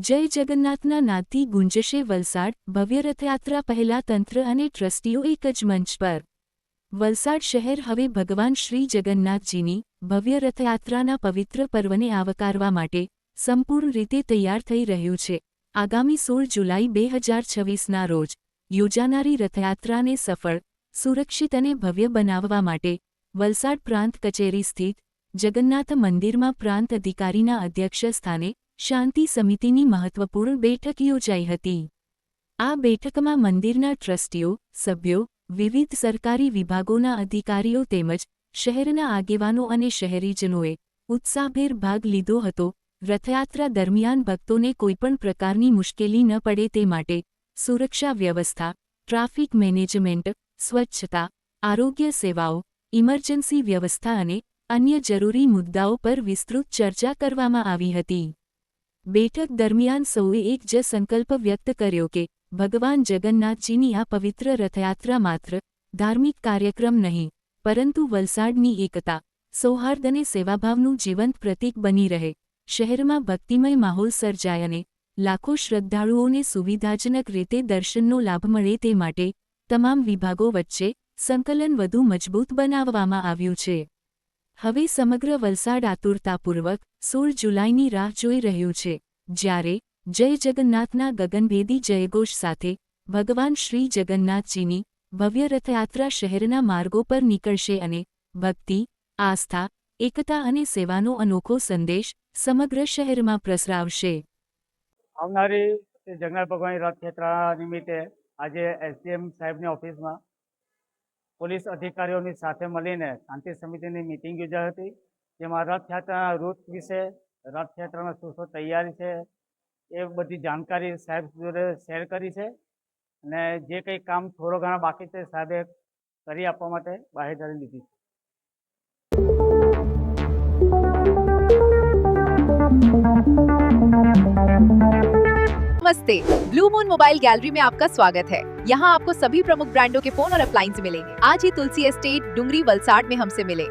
જય જગન્નાથના નાદથી ગુંજશે વલસાડ, ભવ્ય રથયાત્રા પહેલા તંત્ર અને ટ્રસ્ટીઓ એક જ મંચ પર। વલસાડ શહેર હવે ભગવાન શ્રી જગન્નાથજીની ભવ્ય રથયાત્રાના પવિત્ર પર્વને આવકારવા માટે સંપૂર્ણ રીતે તૈયાર થઈ રહ્યું છે। આગામી 16 જુલાઈ 2026ના રોજ યોજાનારી રથયાત્રાને સફળ, સુરક્ષિત અને ભવ્ય બનાવવા માટે વલસાડ પ્રાંત કચેરી સ્થિત જગન્નાથ મંદિરમાં પ્રાંત અધિકારીના અધ્યક્ષ સ્થાને શાંતિ સમિતિની મહત્વપૂર્ણ બેઠક યોજાઈ હતી। આ બેઠકમાં મંદિરના ટ્રસ્ટીઓ, સભ્યો, વિવિધ સરકારી વિભાગોના અધિકારીઓ તેમજ શહેરના આગેવાનો અને શહેરીજનોએ ઉત્સાહભેર ભાગ લીધો હતો। રથયાત્રા દરમિયાન ભક્તોને કોઈપણ પ્રકારની મુશ્કેલી ન પડે તે માટે સુરક્ષા વ્યવસ્થા, ટ્રાફિક મેનેજમેન્ટ, સ્વચ્છતા, આરોગ્ય સેવાઓ, ઇમરજન્સી વ્યવસ્થા અને અન્ય જરૂરી મુદ્દાઓ પર વિસ્તૃત ચર્ચા કરવામાં આવી હતી। બેઠક દરમિયાન સૌએ એક જ સંકલ્પ વ્યક્ત કર્યો કે ભગવાન જગન્નાથજીની આ પવિત્ર રથયાત્રા માત્ર ધાર્મિક કાર્યક્રમ નહીં, પરંતુ વલસાડની એકતા, સૌહાર્દ અને સેવાભાવનું જીવંત પ્રતીક બની રહે। શહેરમાં ભક્તિમય માહોલ સર્જાય અને લાખો શ્રદ્ધાળુઓને સુવિધાજનક રીતે દર્શનનો લાભ મળે તે માટે તમામ વિભાગો વચ્ચે સંકલન વધુ મજબૂત બનાવવામાં આવ્યું છે। હવે સમગ્ર વલસાડ આતુરતાપૂર્વક 16 જુલાઈની રાહ જોઈ રહ્યું છે, જ્યારે જય જગન્નાથના ગગનભેદી જયઘોષ સાથે ભગવાન શ્રી જગન્નાથજીની ભવ્ય રથયાત્રા શહેરના માર્ગો પર નીકળશે અને ભક્તિ, આસ્થા, એકતા અને સેવાનો અનોખો સંદેશ સમગ્ર શહેરમાં પ્રસરાવશે। આવનારી જગન્નાથ ભગવાનની રથયાત્રા નિમિત્તે આજે એસડીએમ સાહેબની ઓફિસમાં પોલીસ અધિકારીઓની સાથે મળીને શાંતિ સમિતિની મિટિંગ યોજાઈ હતી, જેમાં રથયાત્રાના રૂટ વિશે, રથયાત્રામાં શું શું તૈયારી છે એ બધી જાણકારી સાહેબ જોડે શેર કરી છે અને જે કંઈ કામ થોડો ઘણા બાકી છે સાહેબે કરી આપવા માટે બાહેધરી લીધી છે। नमस्ते, ब्लू मून मोबाइल गैलरी में आपका स्वागत है। यहाँ आपको सभी प्रमुख ब्रांडों के फोन और अप्लायंस मिलेंगे। आज ही तुलसी एस्टेट, डुंगरी, वलसाड में हमसे मिले।